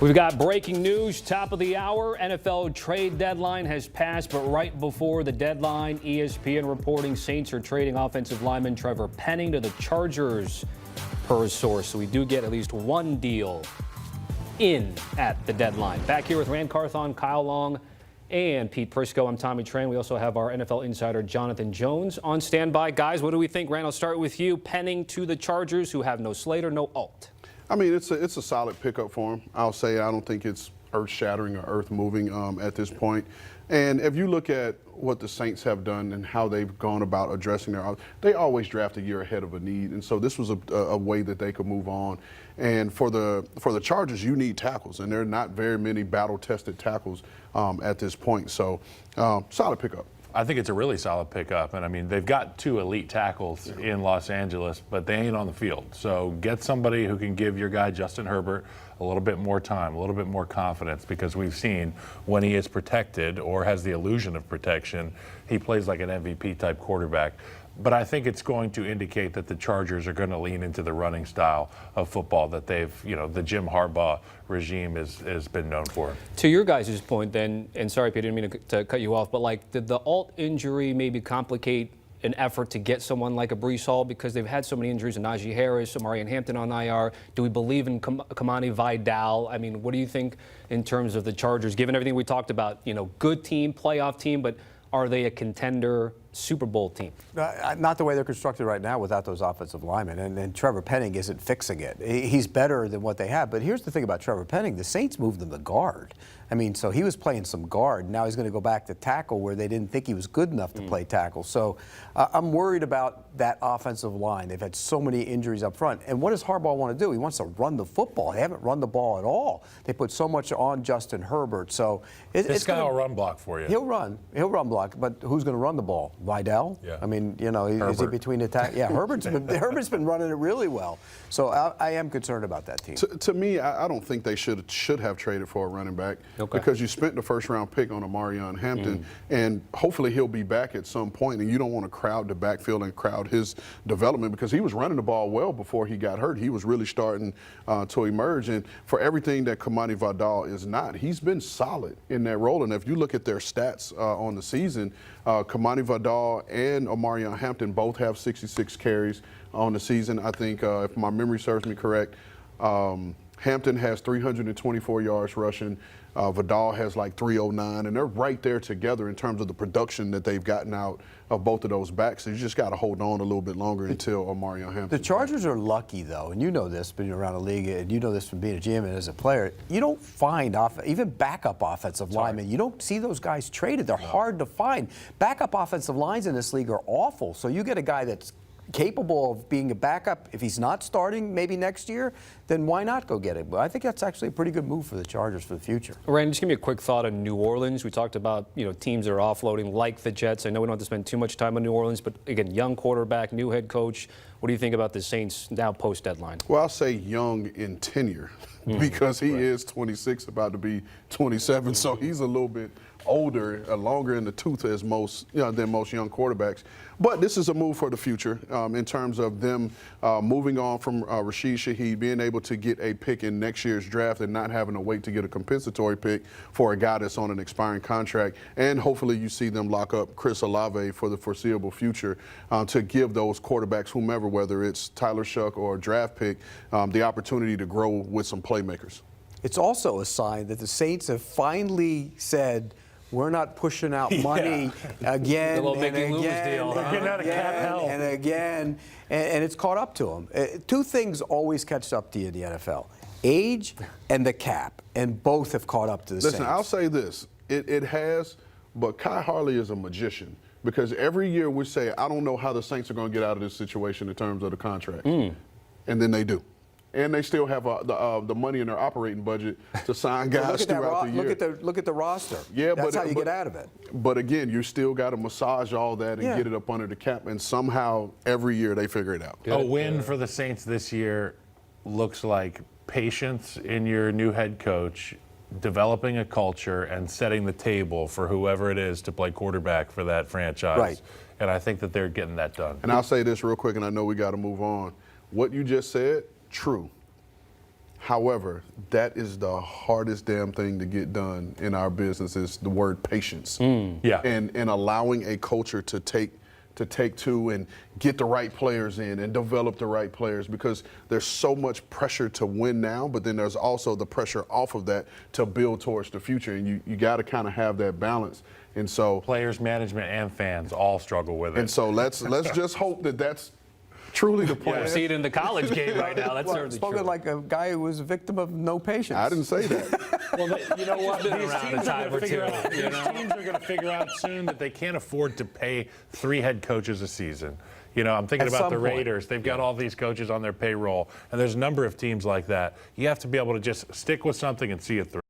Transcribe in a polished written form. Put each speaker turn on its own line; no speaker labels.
We've got breaking news, top of the hour. NFL trade deadline has passed, but right before the deadline, ESPN reporting Saints are trading offensive lineman Trevor Penning to the Chargers, per a source. So we do get at least one deal in at the deadline. Back here with Carthon, Kyle Long, and Pete Prisco. I'm Tommy Tran. We also have our NFL insider Jonathan Jones on standby. Guys, what do we think? Rand, I'll start with you. Penning to the Chargers, who have no Slater, no Alt.
I mean, it's a solid pickup for him. I'll say I don't think it's earth-shattering or earth-moving at this point. And if you look at what the Saints have done and how they've gone about addressing they always draft a year ahead of a need. And so this was a way that they could move on. And for the Chargers, you need tackles, and there are not very many battle-tested tackles at this point. So solid pickup.
I think it's a really solid pickup. And I mean, they've got two elite tackles in Los Angeles, but they ain't on the field. So get somebody who can give your guy, Justin Herbert, a little bit more time, a little bit more confidence, because we've seen when he is protected or has the illusion of protection, he plays like an MVP type quarterback. But I think it's going to indicate that the Chargers are going to lean into the running style of football that they've, the Jim Harbaugh regime has been known for.
To your guys' point then, and sorry, Pete, I didn't mean to cut you off, but did the Alt injury maybe complicate an effort to get someone like a Breece Hall, because they've had so many injuries, and Najee Harris, Amari Hampton on IR? Do we believe in Kamani Vidal? I mean, what do you think in terms of the Chargers, given everything we talked about, good team, playoff team, but are they a contender Super Bowl team?
Not the way they're constructed right now without those offensive linemen, and Trevor Penning isn't fixing it. He's better than what they have, but here's the thing about Trevor Penning. The Saints moved him to guard. I mean, so he was playing some guard. Now he's going to go back to tackle where they didn't think he was good enough to play tackle. So I'm worried about that offensive line. They've had so many injuries up front. And what does Harbaugh want to do? He wants to run the football. They haven't run the ball at all. They put so much on Justin Herbert. So
this guy will run block for you.
He'll run block, but who's going to run the ball? Vidal?
Yeah.
I mean, is he between the attack? Yeah, Herbert's been running it really well. So I am concerned about that team.
To me, I don't think they should have traded for a running back, because you spent the first-round pick on Amari Hampton, and hopefully he'll be back at some point, and you don't want to crowd the backfield and crowd his development, because he was running the ball well before he got hurt. He was really starting to emerge, and for everything that Kamani Vidal is not, he's been solid in that role. And if you look at their stats on the season, Kamani Vidal and Amari Hampton both have 66 carries on the season. I think, if my memory serves me correct, Hampton has 324 yards rushing. Vidal has like 309, and they're right there together in terms of the production that they've gotten out of both of those backs. So you just got to hold on a little bit longer until Amari Hampton.
The Chargers are lucky, though, and you know this, being around the league, and you know this from being a GM and as a player. You don't find even backup offensive linemen. You don't see those guys traded. They're hard to find. Backup offensive lines in this league are awful. So you get a guy that's capable of being a backup. If he's not starting maybe next year, then why not go get it? But I think that's actually a pretty good move for the Chargers for the future.
Rand, just give me a quick thought on New Orleans. We talked about teams that are offloading like the Jets. I know we don't have to spend too much time on New Orleans, but again, young quarterback, new head coach. What do you think about the Saints now post-deadline?
Well, I'll say young in tenure, because he is 26, about to be 27, so he's a little bit older, longer in the tooth as most than most young quarterbacks. But this is a move for the future in terms of them moving on from Rashid Shaheed, being able to get a pick in next year's draft and not having to wait to get a compensatory pick for a guy that's on an expiring contract. And hopefully you see them lock up Chris Olave for the foreseeable future to give those quarterbacks, whomever, whether it's Tyler Shuck or a draft pick, the opportunity to grow with some playmakers.
It's also a sign that the Saints have finally said, we're not pushing out money again and again and again, and it's caught up to them. Two things always catch up to you in the NFL: age and the cap, and both have caught up to the Saints.
Listen, I'll say this: it has, but Kai Harley is a magician, because every year we say, I don't know how the Saints are going to get out of this situation in terms of the contract, and then they do. And they still have the money in their operating budget to sign guys throughout the year.
Look at the roster.
Yeah,
that's how you get out of it.
But again, you still got to massage all that and get it up under the cap. And somehow, every year, they figure it out.
A win for the Saints this year looks like patience in your new head coach, developing a culture, and setting the table for whoever it is to play quarterback for that franchise.
Right.
And I think that they're getting that done.
And I'll say this real quick, and I know we got to move on. What you just said, true. However, that is the hardest damn thing to get done in our business is the word patience.
Yeah.
And allowing a culture to take to and get the right players in and develop the right players, because there's so much pressure to win now, but then there's also the pressure off of that to build towards the future, and you got to kind of have that balance. And so
Players, management, and fans all struggle with it.
and so let's just hope that that's truly the plan.
We see it in the college game right now. That's
Well,
certainly
spoken
true.
like a guy who was a victim of no patience.
I didn't say that.
Well, you know what?
Been
These
around a
teams are
time
gonna
or
figure
two,
out-
you
these teams are going to figure out soon that they can't afford to pay 3 head coaches a season. You know, I'm thinking
At
about
some
the
point.
Raiders. They've got all these coaches on their payroll, and there's a number of teams like that. You have to be able to just stick with something and see it through.